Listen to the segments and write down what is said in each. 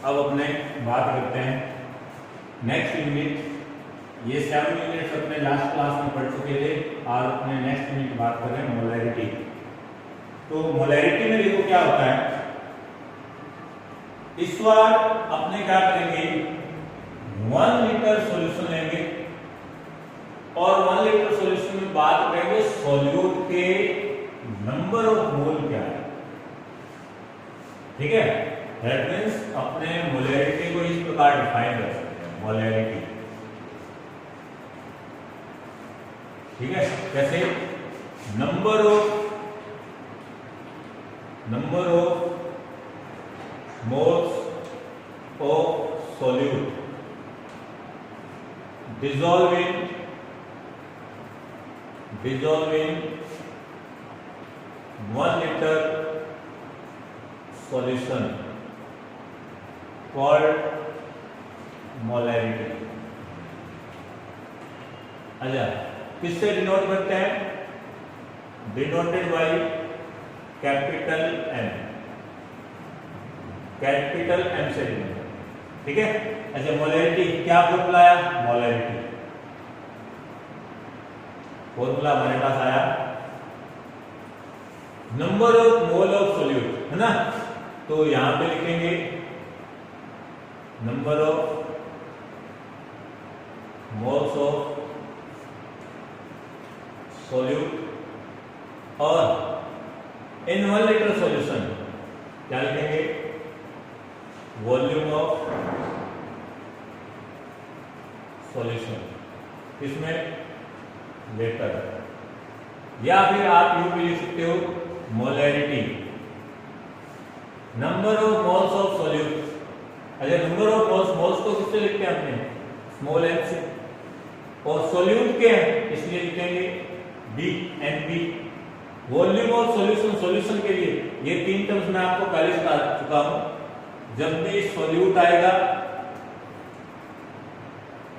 अब अपने बात करते हैं नेक्स्ट यूनिट। ये 7 यूनिट्स अपने लास्ट क्लास में पढ़ चुके थे। आज अपने नेक्स्ट यूनिट बात कर रहे हैं मोलैरिटी। तो मोलैरिटी में देखो क्या होता है। इस बार अपने क्या करेंगे, 1 लीटर सॉल्यूशन लेंगे और 1 लीटर सॉल्यूशन में बात करेंगे सॉल्यूट के नंबर ऑफ मोल क्या है। ठीक है, दैट मींस अपने मोलैरिटी को इस प्रकार डिफाइन कर सकते हैं, मोलैरिटी। ठीक है, कैसे, number of moles of solute dissolving 1 liter solution called molarity। अच्छा, किससे डिनोट करते हैं, denoted by capital M, capital M से डिनोट। ठीक है, अच्छा मोलैरिटी क्या फॉर्मूला आया, मोलैरिटी फॉर्मूला हमारे पास आया number of mole of solute, है ना। तो यहां पे लिखेंगे number of moles of solute और इन 1 लीटर सॉल्यूशन क्या लिखेंगे, वॉल्यूम ऑफ सॉल्यूशन, इसमें लीटर। या फिर आप यूं भी लिख सकते हो molarity number of moles of solute. अच्छा, नंबर ऑफ मोल्स को किससे लिखते हैं अपने, स्मॉल m से, और सॉल्यूट के हैं इसलिए लिखेंगे DNB। Volume of solution, solution के लिए ये 3 टर्म्स मैं आपको पहले बता चुका हूं। जब भी सॉल्यूट आएगा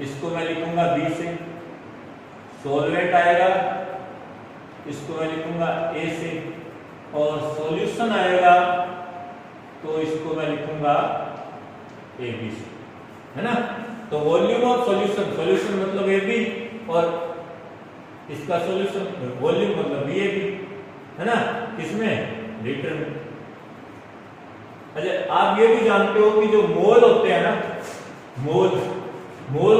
इसको मैं लिखूंगा B से, सॉल्वेंट आएगा इसको मैं लिखूंगा A से, और सॉल्यूशन आएगा तो इसको मैं लिखूंगा AB से, है ना। तो वॉल्यूम ऑफ सॉल्यूशन, सॉल्यूशन मतलब AB और इसका सॉल्यूशन वॉल्यूम मतलब BAB, है ना, किसमें, लीटर में। अच्छा, आप ये भी जानते हो कि जो मोल होते हैं ना, मोल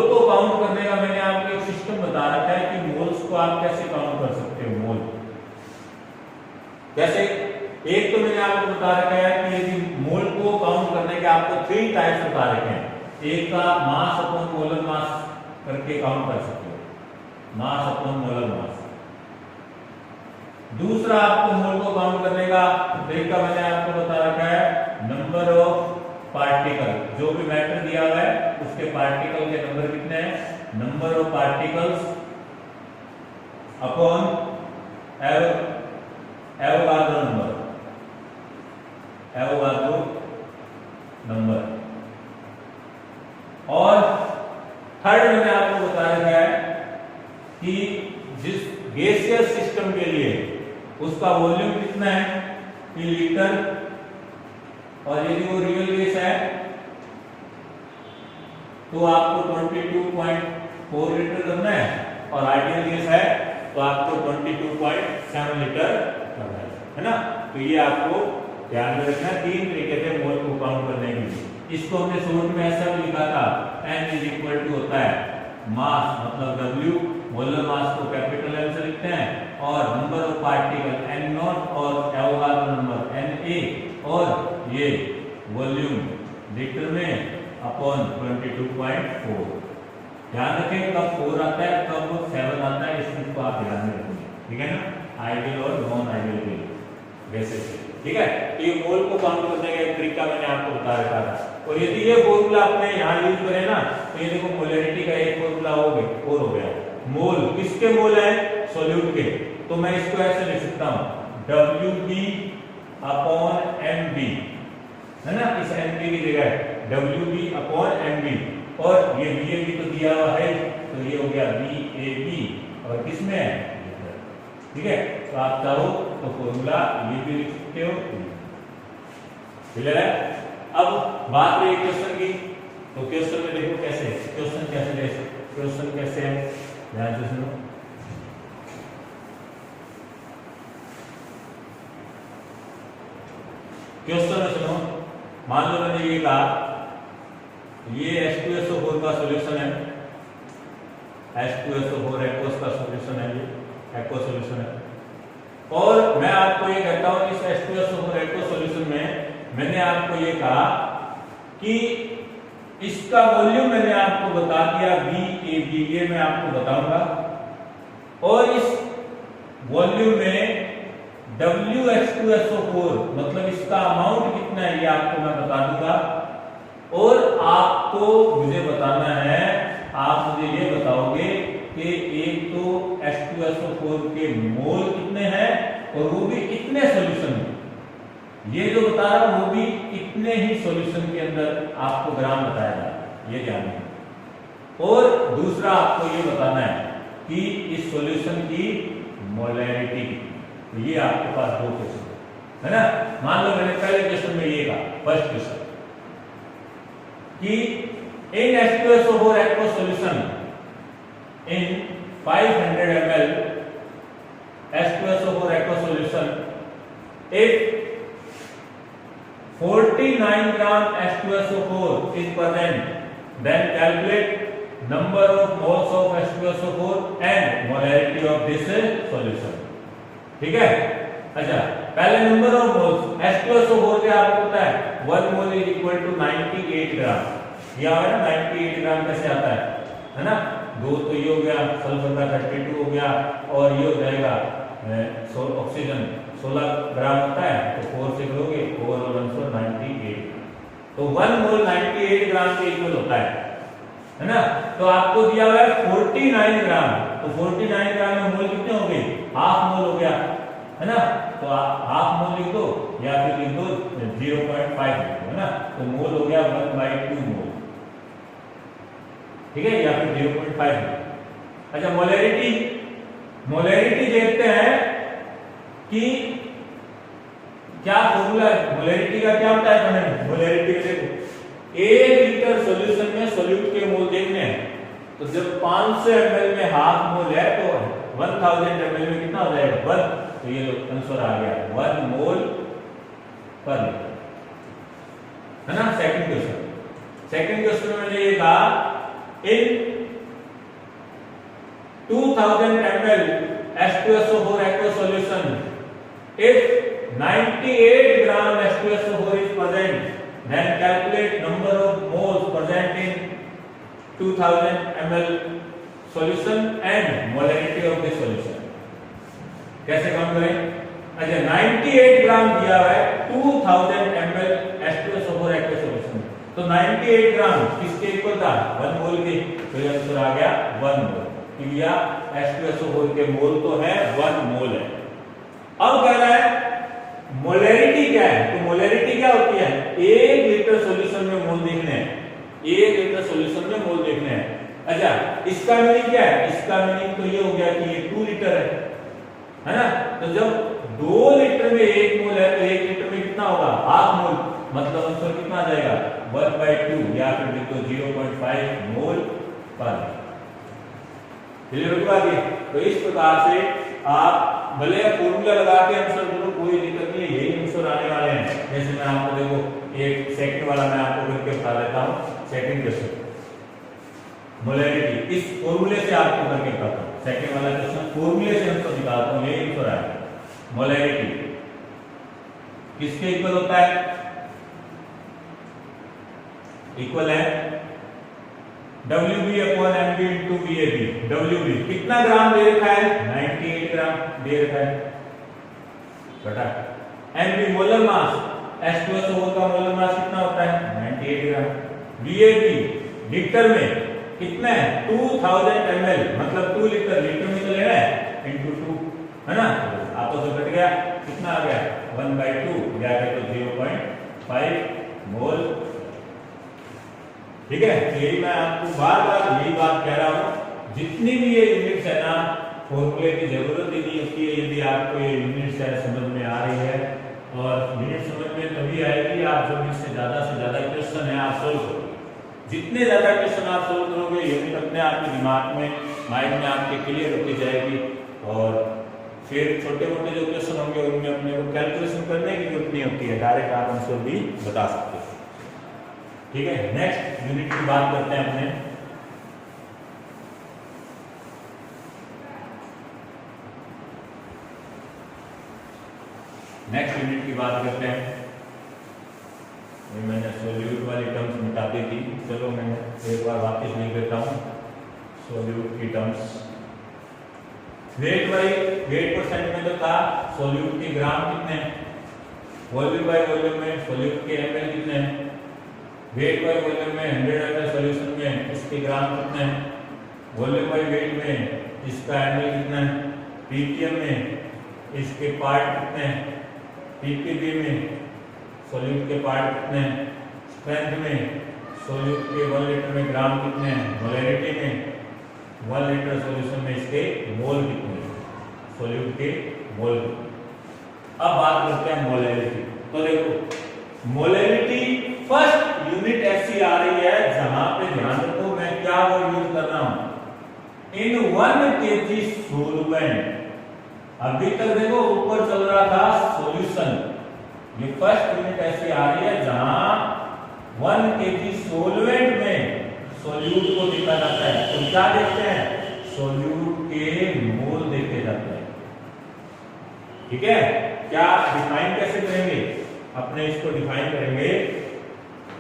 को काउंट करने का मैंने आपको एक सिस्टम बता रखा है कि मोल्स को आप कैसे काउंट कर सकते हो। मोल कैसे, एक तो मैंने आपको बता रखा है कि यदि मोल को काउंट करने के आपको 3 टाइप्स बता रखे हैं। एक का मास अपॉन मोलर मास करके काउंट कर सकते हो, मास अपॉन मोलर मास। दूसरा आपको मोल को काउंट करने का तरीका मैंने आपको बता रखा है नंबर ऑफ पार्टिकल। जो भी मैटर दिया हुआ है उसके पार्टिकल के नंबर कितने हैं, number of particles upon Avogadro number, Avogadro number. और थर्ड मैंने आपको बता रखा है कि जिस गैसियस सिस्टम के लिए उसका वॉल्यूम कितना है, कि लीटर, और यदि वो रियल गैस है तो आपको 22.4 लीटर करना है, और आइडियल गैस है तो आपको 22.7 लीटर करना है ना। तो ये आपको ध्यान में रखना, 3 तरीके से मोल को काउंट करने के लिए। इसको हमने शॉर्ट में ऐसा भी लिखा था, N = होता है मास मतलब W, मोलर मास को कैपिटल M से लिखते हैं, और नंबर ऑफ पार्टिकल N0 और एवोगाड्रो नंबर Na, और ये वॉल्यूम लीटर में अपॉन 22.4। ध्यान रखें कब 4 आता है कब 7 आता है, इस चीज को आप ध्यान में रखेंगे। ठीक है ना, आइडियल और नॉन आइडियल के बेसिस से। ठीक है, ये मोल को काउंट करने का एक तरीका मैंने आपको बता रखा था। और यदि ये फॉर्मूला आपने यहाँ यूज करें ना, तो ये देखो मोलैरिटी का एक फॉर्मूला हो गया। मोल किसके मोल है, सॉल्यूट के। तो मैं इसको ऐसे लिख सकता हूँ WB अपॉन MB, है ना, इस MB की जगह WB अपॉन MB, और ये BAB तो दिया हुआ है तो ये हो गया BAB, और किसमें है, ठीक है। तो आप चाहो तो फॉर्मूला ये भी लिख सकते हो, क्लियर है। अब बात रही क्वेश्चन की, तो क्वेश्चन में देखो कैसे, क्वेश्चन कैसे है, ध्यान से सुनो। क्वेश्चन में सुनो, मान लो मैंने ये कहा ये H2SO4 का सॉल्यूशन है, H2SO4 एक्वस का सॉल्यूशन है, ये एक्वस सॉल्यूशन है, और मैं आपको ये कहता हूं कि इस H2SO4 एक्वस सॉल्यूशन में मैंने आपको ये कहा कि इसका वॉल्यूम मैंने आपको बता दिया VAB, ये मैं आपको बताऊंगा, और इस वॉल्यूम में WH2SO4 मतलब इसका अमाउंट कितना है ये आपको मैं बता दूंगा, और आपको मुझे बताना है, आप मुझे ये बताओगे कि एक तो H2SO4 के मोल कितने हैं और वो भी कितने सॉल्यूशन में, ये जो बता रहा हूं वो भी कितने ही सॉल्यूशन के अंदर आपको ग्राम बताया जा रहा है, ये ध्यान रखिए। और दूसरा आपको ये बताना है कि इस सॉल्यूशन की मोलैरिटी, तो ये आपके पास दो क्वेश्चन है ना। मान लो मैंने पहले क्वेश्चन में ये कहा, फर्स्ट क्वेश्चन कि इन H2SO4 aqueous solution in 500 ml H2SO4 aqueous solution, if 49 gram H2SO4 is present, then calculate number of moles of H2SO4 and molarity of this solution. ठीक है, अच्छा पहले नंबर ऑफ मोल्स H2SO4 क्या आपको पता है, 1 mole is equal to 98 ग्राम, ये है ना 98 ग्राम कैसे आता है ना, दो तो ये हो गया, सल्फर का 32 हो गया, और ये हो जाएगा ऑक्सीजन 16 ग्राम होता है, तो 4 से करोगे ओवरऑल आंसर 98, तो 1 मोल 98 ग्राम के इक्वल होता है ना। तो आपको दिया हुआ है 49 ग्राम, तो 49 ग्राम में मोल कितने हो गए, हाफ मोल हो गया है ना, तो हाफ मोल लिख दो या फिर लिख दो 0.5 है ना, तो मोल हो गया 1/2 मोल, ठीक है, या फिर 0.5। अच्छा मोलैरिटी देखते हैं कि क्या फॉर्मूला है मोलैरिटी का, क्या होता है हमें मोलैरिटी में देखो, 1 लीटर सॉल्यूशन में सॉल्यूट के मोल देखने हैं, तो जब 500 ml में हाफ मोल है तो 1000 ml में कितना हो जाएगा 1, तो ये आंसर आ गया 1 मोल पर लीटर है ना। सेकंड क्वेश्चन में मैंने ये कहा in 2000 ml H2SO4 aqueous solution, if 98 gram H2SO4 is present, then calculate number of moles present in 2000 ml solution and molarity of the solution। कैसे काम करें, अच्छा 98 ग्राम दिया हुआ है 2000 ml H2SO4 aqueous solution, तो 98 ग्राम किसके इक्वल था 1 मोल के, तो आंसर आ गया 1 मोल, क्लियर। H2SO4 के मोल तो है 1 मोल है। अब कह रहा है मोलैरिटी क्या है, तो मोलैरिटी क्या होती है, 1 लीटर सॉल्यूशन में मोल देखने हैं, 1 लीटर सॉल्यूशन में मोल देखने हैं। अच्छा इसका मीनिंग क्या है, इसका मीनिंग तो ये हो गया कि ये 2 लीटर है ना, तो जब 2 लीटर में 1 मोल है तो 1 लीटर में कितना होगा हाफ मोल, मतलब आंसर कितना आ जाएगा 1/2 या फिर लिखो 0.5 मोल पर लीटर। तो इस प्रकार से आप भले फॉर्मूला लगा के आंसर करो, कोई दिक्कत नहीं है, यही आंसर आने वाले हैं। जैसे मैं आपको देखो एक सेकंड वाला मैं आपको करके बता देता हूं, सेकंड क्वेश्चन मोलैरिटी इस फॉर्मूले से आपको करके बताता हूं, सेकंड वाला क्वेश्चन फॉर्मूले से आंसर निकालता हूं, यही आंसर आएगा। मोलैरिटी किसके इक्वल होता है, इक्वल है WB/MB into VAB। WB कितना ग्राम दे रखा है 98 ग्राम दे रखा है बटा MB मोलर मास, H2SO4 का मोलर मास कितना होता है 98 ग्राम। VAB लीटर में कितना है 2000 ml, मतलब 2 लीटर, लीटर में तो लेना है into 2 है ना, आपस में कट गया, कितना आ गया 1/2 या फिर 0.5 मोल, ठीक है। यही मैं आपको बार बार यही बात कह रहा हूं, जितनी भी ये यूनिट्स है ना फॉर्मूले की जरूरत ही नहीं होती है, यदि आपको ये यूनिट्स है समझ में आ रही है, और यूनिट समझ में तभी आएगी आप जो इससे ज्यादा क्वेश्चन है आप सोल्व करोगे। जितने ज्यादा क्वेश्चन आप सोल्व करोगे यूनिट अपने आपके दिमाग में माइंड में आपके क्लियर होती जाएगी, और फिर छोटे मोटे जो क्वेश्चन होंगे उनमें अपने को कैलकुलेशन करने की जरूरत नहीं होती है, डायरेक्ट आप आंसर भी बता सकते हो। ठीक है, नेक्स्ट यूनिट की बात करते हैं अपने। नेक्स्ट यूनिट की बात करते हैं। ये मैंने सोल्यूट वाली टर्म्स मिटा दी थी, चलो मैं एक बार वापस लिख देता हूँ सोल्यूट की टर्म्स। वेट परसेंट में तो था सोल्यूट के ग्राम कितने हैं, वॉल्यूम बाय वॉल्यूम में सोल्यूट के एमएल कितने हैं, वेट बाय वॉल्यूम में 100 ml सॉल्यूशन में इसके ग्राम कितने हैं, वॉल्यूम बाय वेट में इसका एमएल कितना है, पीपीएम में इसके पार्ट कितने हैं, पीपीबी में सॉल्यूट के पार्ट कितने हैं, स्ट्रेंथ में सॉल्यूट के 1 लीटर में ग्राम कितने हैं, मोलैरिटी में 1 लीटर सॉल्यूशन में इसके मोल कितने हैं, सॉल्यूट के मोल। अब बात करते हैं मोलैरिटी। तो देखो मोलैरिटी फर्स्ट यूनिट ऐसी आ रही है जहां पे ध्यान रखो मैं क्या वर्ड यूज कर रहा हूं, इन 1 kg सोलवेंट। अभी तक देखो ऊपर चल रहा था सॉल्यूशन, ये फर्स्ट यूनिट ऐसी आ रही है जहां 1 kg सोलवेंट में सोल्यूट को देखा जाता है। तो क्या देखते हैं, सोल्यूट के मोल देखे जाते हैं। ठीक है, क्या डिफाइन कैसे करेंगे, अपने इसको डिफाइन करेंगे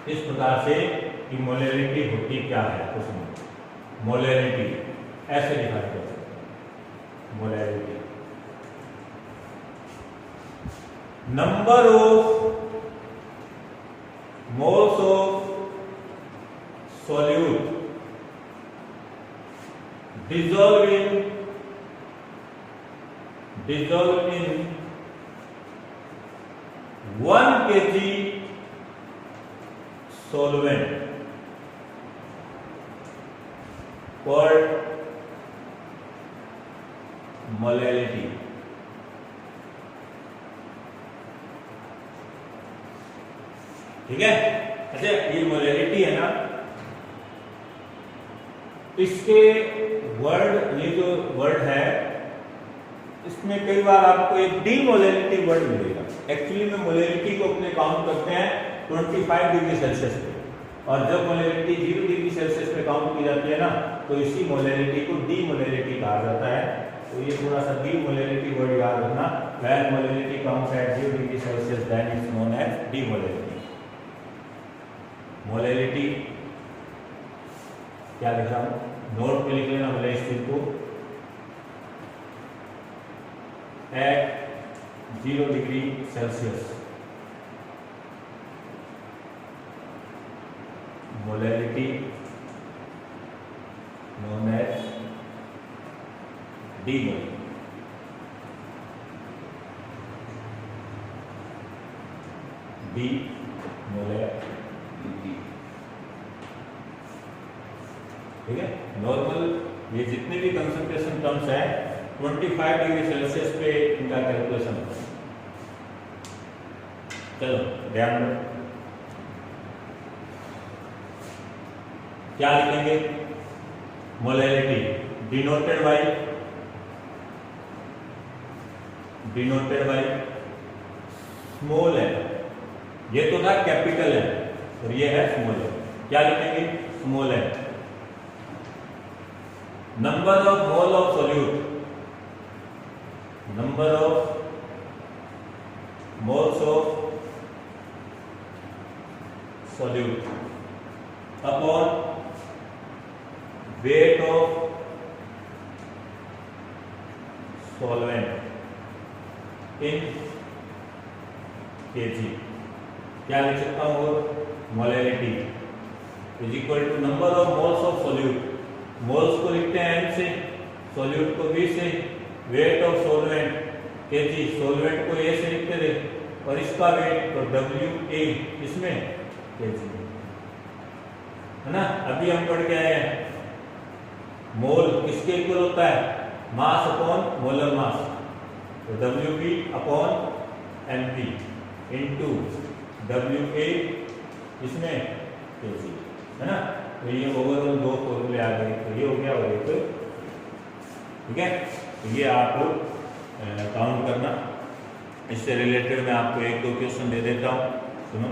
इस प्रकार से कि मोलैरिटी होती क्या है। तो सुनो, मोलैरिटी ऐसे डिफाइन कर सकते हैं, molarity number of moles of solute dissolved in 1 kg solvent called molality। ठीक है, अच्छा ये मोलैरिटी है ना, इसके वर्ड, ये जो वर्ड है इसमें कई बार आपको एक डीमोलैरिटी वर्ड मिलेगा। एक्चुअली में मोलैरिटी को अपने काउंट करते हैं 25 डिग्री सेल्सियस पे, और जब मोलैरिटी 0 डिग्री सेल्सियस पे काउंट की जाती है ना तो इसी मोलैरिटी को डीमोलैरिटी कहा जाता है। तो ये थोड़ा सा डीमोलैरिटी वर्ड याद रखना, when molarity counts at 0 degree Celsius then it's known as demolarity. Molarity क्या लिखा हूं, नोट पे लिख लेना भले इस चीज को, at 0 degree Celsius molarity known as demolarity. Demolarity, ठीक है। नॉर्मल ये जितने भी कंसंट्रेशन टर्म्स है 25 डिग्री सेल्सियस पे इनका कैलकुलेशन होता है। चलो ध्यान रखो, क्या लिखेंगे, मोलैरिटी डिनोटेड बाय स्मॉल है, ये तो था कैपिटल है और ये है स्मॉल है। क्या लिखेंगे, स्मॉल है। Number of mole of solute, number of moles of solute upon weight of solvent in KG. क्या लिख सकता हूं, molarity is equal to number of moles of solute, moles को लिखते हैं n से, सोल्यूट को b से, weight of solvent KG, solvent को a से लिखते थे और इसका वेट तो WA इसमें केजी है ना। अभी हम पढ़ के आए हैं मोल किसके इक्वल होता है, मास अपॉन मोलर मास, तो WB upon MP into WA इसमें KG, है ना। तो ये ओवरऑल दो फॉर्मूले आ गए, तो ये हो गया और एक, ठीक है। तो ये आप काउंट करना। इससे रिलेटेड मैं आपको एक दो क्वेश्चन दे देता हूँ, सुनो।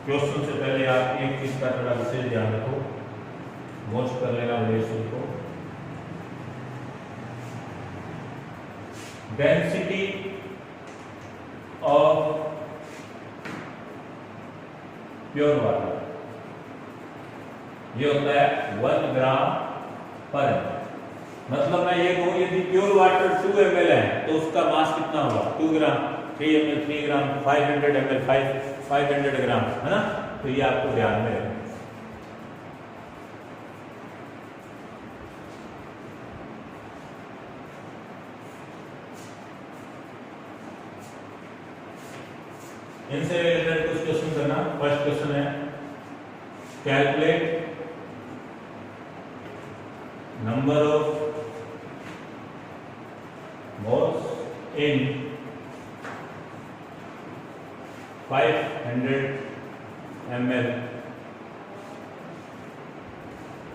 क्वेश्चन से पहले आप एक चीज का थोड़ा विशेष ध्यान रखो, वॉच कर लेना विषय को। डेंसिटी ऑफ प्योर वाटर ये होता है 1 ग्राम पर ml। मतलब मैं ये कहूँ यदि प्योर वाटर 2 ml है तो उसका मास कितना होगा, 2 ग्राम, 3 ml 3 ग्राम, 500 ml 500 ग्राम, है ना। तो ये आपको ध्यान में रखना। इनसे रिलेटेड कुछ क्वेश्चन करना। फर्स्ट क्वेश्चन है calculate number of moles in 500 ml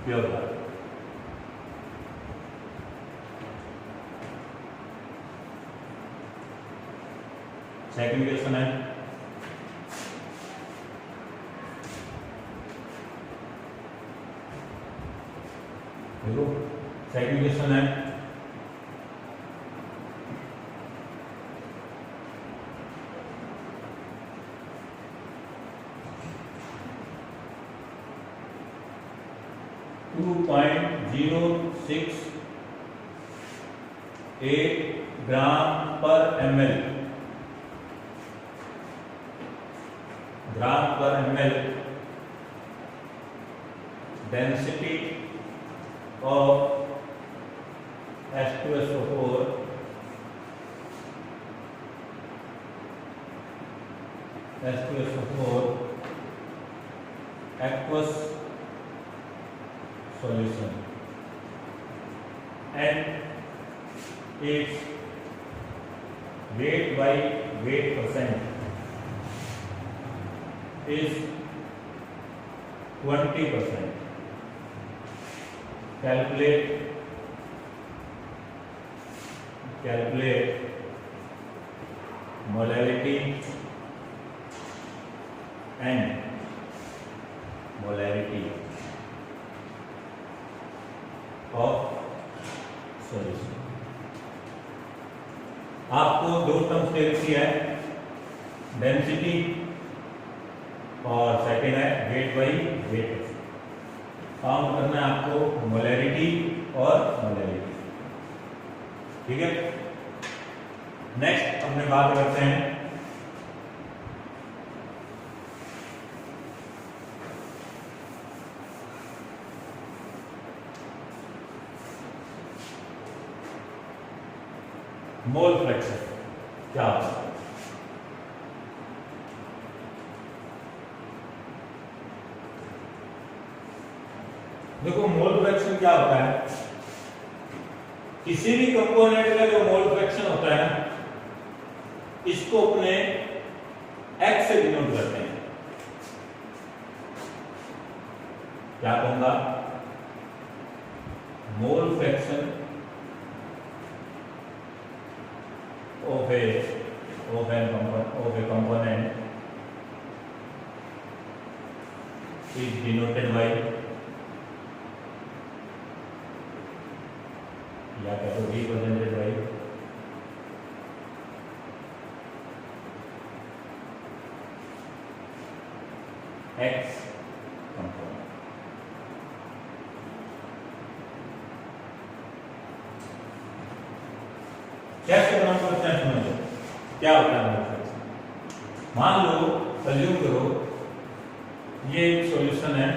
pure water. Second question है देखो, सेकंड क्वेश्चन है .068 ग्राम पर ml, ग्राम पर ml density of H2SO4 aqueous solution and its weight by weight percent is 20%. Calculate molarity and molarity of solution। आपको दो terms दे रखी है, density और सेकेंड है वेट बाई वेट। काउंट करना है आपको मोलैरिटी और मोलैरिटी, ठीक है। नेक्स्ट अपने बात करते हैं मोल फ्रैक्शन क्या होता है। देखो, मोल फ्रैक्शन क्या होता है, किसी भी कंपोनेंट का जो मोल फ्रैक्शन होता है ना, इसको अपने x से डिनोट करते हैं। क्या कहूंगा, mole fraction of a component is denoted by, या क्या तो represented by x component। कैसे बना सकते हैं, समझो क्या होता है मोल फ्रैक्शन। मान लो, अज्यूम करो ये एक सॉल्यूशन है,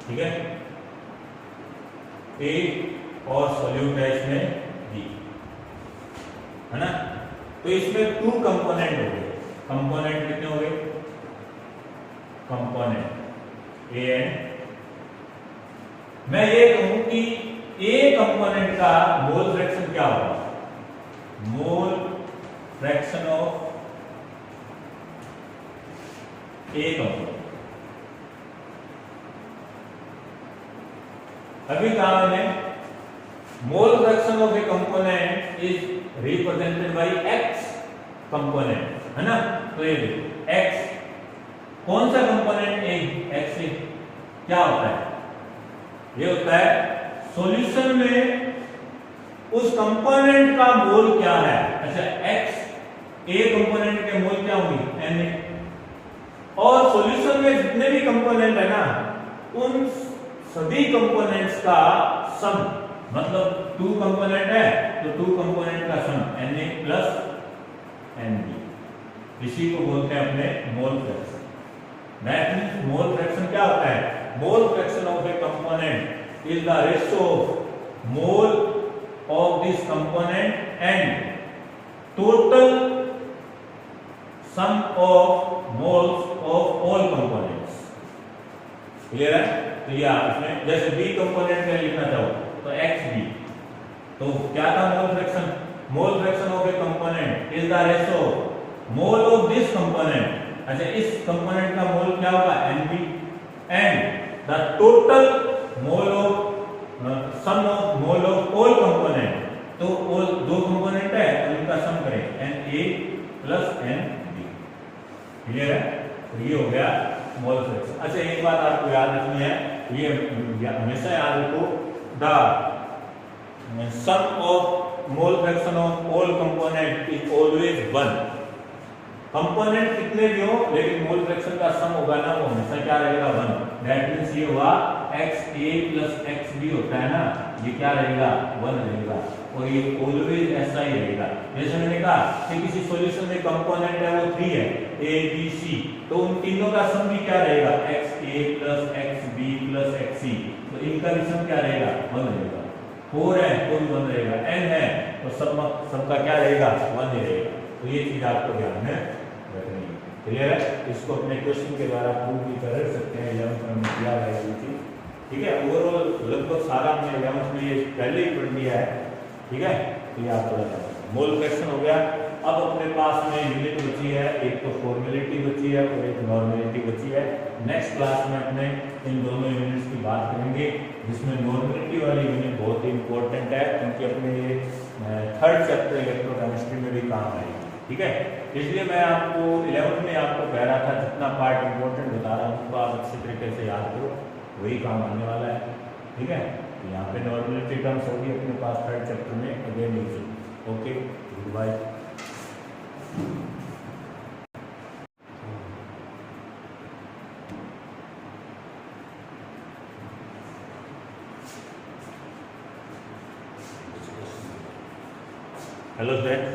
ठीक है, ए और सॉल्यूट है इसमें बी, है ना। तो इसमें 2 कंपोनेंट हो गए। कंपोनेंट कितने हो गए, कंपोनेंट ए एंड मैं ये कहूं कि ए कंपोनेंट का मोल फ्रैक्शन क्या होगा, मोल फ्रैक्शन ऑफ ए कंपोनेंट। अभी कहा मैंने मोल fraction of a component is represented by x component, है ना। तो ये देखो एक्स, कौन सा कंपोनेंट ए, एक्स ए क्या होता है, ये होता है सॉल्यूशन में उस कंपोनेंट का मोल क्या है। अच्छा, एक्स ए कंपोनेंट के मोल क्या होंगे, एन ए, और सॉल्यूशन में जितने भी कंपोनेंट है ना उन सभी कंपोनेंट्स का सम, मतलब 2 कंपोनेंट है तो 2 कंपोनेंट का sum N A plus N B, इसी को बोलते हैं अपने mole fraction. That means mole fraction क्या होता है, mole fraction of a component is the ratio of mole of this component and total sum of moles of all components. Clear है। तो ये आप इसमें जैसे बी कंपोनेंट में लिखना चाहो तो एक्स बी, तो क्या था mole fraction, mole fraction of a component is the ratio mole of this component. अच्छा, इस कंपोनेंट का मोल क्या होगा, N B, and the total mole of sum of mole of all component. तो all 2 component है और इनका sum करें N A plus N B. Clear है। तो ये हो गया मोल फ्रैक्शन। अच्छा, एक बात आपको याद रखनी है, ये हमेशा याद रखो, the sum of mole fraction of all component is always 1। Component कितने भी हो लेकिन मोल फ्रैक्शन का सम होगा ना वो हमेशा क्या रहेगा, 1। दैट मींस ये हुआ x A plus X B होता है ना, ये क्या रहेगा, 1 रहेगा, और ये ऑलवेज ऐसा ही रहेगा। जैसे मैंने कहा कि किसी सॉल्यूशन में कंपोनेंट है वो 3 है, ए बी सी, तो उन तीनों का सम भी क्या रहेगा, X A plus X B plus X C, तो इनका भी सम क्या रहेगा, 1 रहेगा। 4 है तो भी 1 रहेगा, n है तो सबका क्या रहेगा, 1 ही रहेगा। तो ये चीज आपको ध्यान में रखनी है। क्लियर है। इसको अपने क्वेश्चन के द्वारा प्रूव भी कर सकते हैं, 11th में किया है ये चीज। ठीक है, ओवरऑल लगभग सारा हमने 11th में ये पहले ही पढ़ लिया है। ठीक है, तो ये आपको मोल फ्रैक्शन हो गया। अब अपने पास में यूनिट बची है, एक तो फॉर्मेलिटी बची है और एक नॉर्मेलिटी बची है। नेक्स्ट क्लास में अपने इन दोनों यूनिट्स की बात करेंगे, जिसमें नॉर्मेलिटी वाली यूनिट बहुत ही इंपॉर्टेंट है, क्योंकि अपने ये 3rd चैप्टर इलेक्ट्रोकेमिस्ट्री में भी काम आएगी। ठीक है, इसलिए मैं आपको 11th में आपको कह रहा था जितना पार्ट इंपॉर्टेंट बता रहा हूँ उनको आप अच्छी तरीके से याद करो, वही काम आने वाला है। ठीक है, तो यहाँ पे नॉर्मेलिटी टर्म्स होगी अपने पास 3rd चैप्टर में, again use. Okay, goodbye. Hello friends,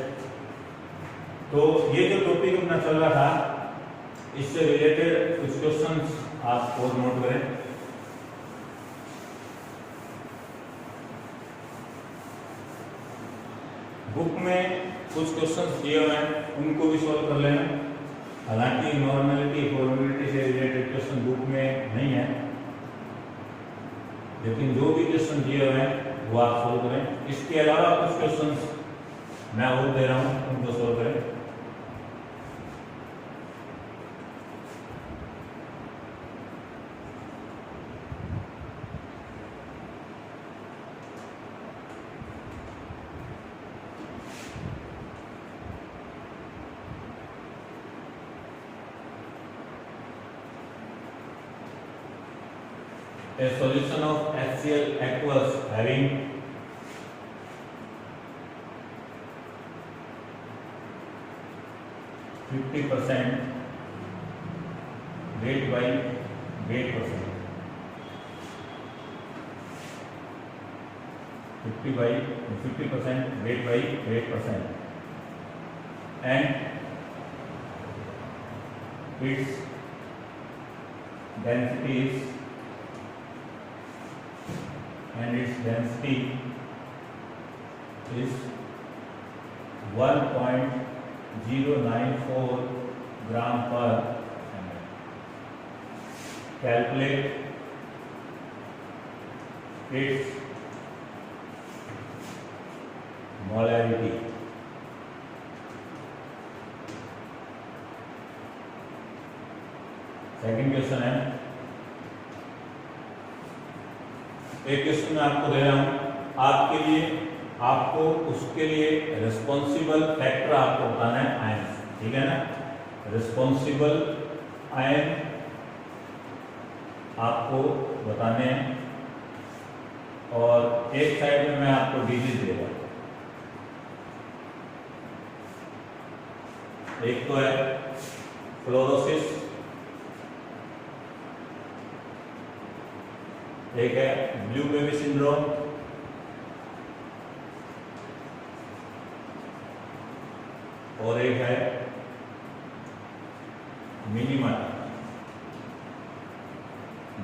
तो ये जो टॉपिक अपना चल रहा था इससे रिलेटेड कुछ क्वेश्चंस आप और नोट करें। बुक में कुछ क्वेश्चंस दिए हुए हैं उनको भी सॉल्व कर लेना। हालांकि नॉर्मेलिटी फॉर्मेलिटी से रिलेटेड क्वेश्चन बुक में नहीं है, लेकिन जो भी क्वेश्चन दिए हुए हैं वो आप सॉल्व करें। इसके अलावा कुछ क्वेश्चंस मैं और दे रहा हूं, उनको सॉल्व करें। A solution of HCl aqueous having 50% weight by weight percent, 50% weight by weight percent, and its density is is 1.094 gram per ml. Calculate its molarity. Second question है, एक क्वेश्चन मैं आपको दे रहा हूं, आपके लिए आपको उसके लिए रिस्पॉन्सिबल फैक्टर आपको बताना है आयन, ठीक है ना। रिस्पॉन्सिबल आयन आपको बताने हैं और एक साइड में मैं आपको डिजीज दे रहा हूं। एक तो है फ्लोरोसिस, एक है ब्लू बेबी सिंड्रोम, और एक है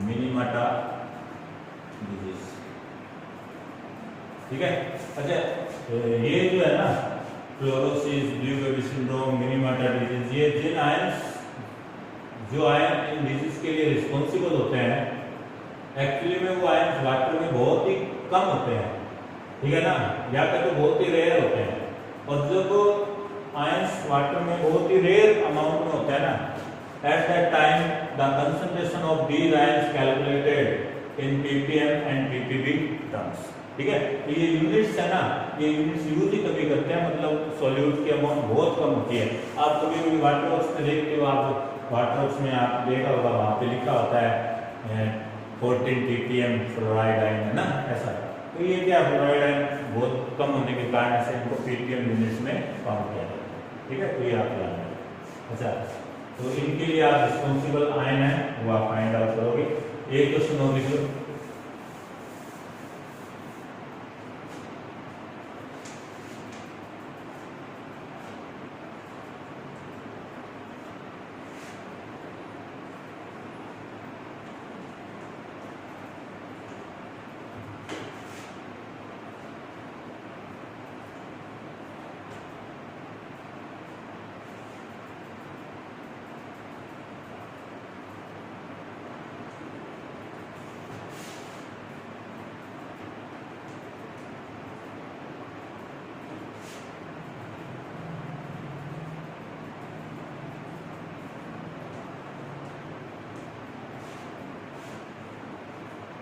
मिनीमाटा डिजीज, ठीक है। अच्छा, ये जो है ना fluorosis, blue baby syndrome, मिनीमाटा disease, ये जिन आयंस जो आयन इन डिजीज के लिए रिस्पॉन्सिबल होते हैं, एक्चुअली में वो आयंस वाटर में बहुत ही कम होते हैं, ठीक है ना, या तो बहुत ही रेयर होते हैं। और जब आयंस वाटर में बहुत ही रेयर अमाउंट में होते हैं ना, at that time the concentration of these ions calculated in ppm and ppb terms, ठीक है। तो ये यूनिट्स है ना, ये यूनिट्स यूज ही कभी करते हैं, मतलब सॉल्यूट की अमाउंट बहुत कम होती है। आप कभी कभी वाटर वर्क्स में देखते हो, आप वाटर वर्क्स में आप देखा होगा, वहाँ पे लिखा होता है 14 ppm फ्लोराइड आयन, है ना, ऐसा। तो ये क्या, फ्लोराइड आयन बहुत कम होने के कारण से इनको ppm यूनिट्स में काउंट किया जाता है, ठीक है। तो ये आप ध्यान रखें। अच्छा, तो इनके लिए आप रिस्पॉन्सिबल आयन है वो आप फाइंड आउट करोगे। एक क्वेश्चन और लिख लो,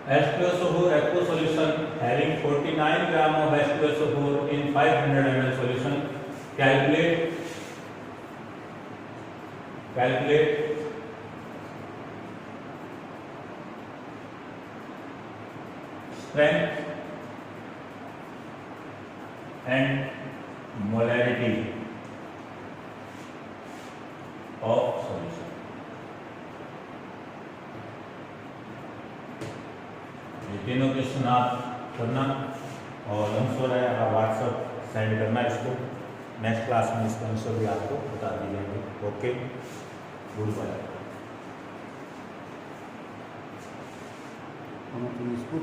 H2SO4 aqueous solution having 49 gram of H2SO4 in 500 ml solution. Calculate strength and molarity of solution. ये तीनों क्वेश्चन आप करना और आंसर है आप व्हाट्सएप सेंड करना इसको। नेक्स्ट क्लास में इसका आंसर भी आपको बता दिए जाएंगे। Okay, goodbye. हम इसको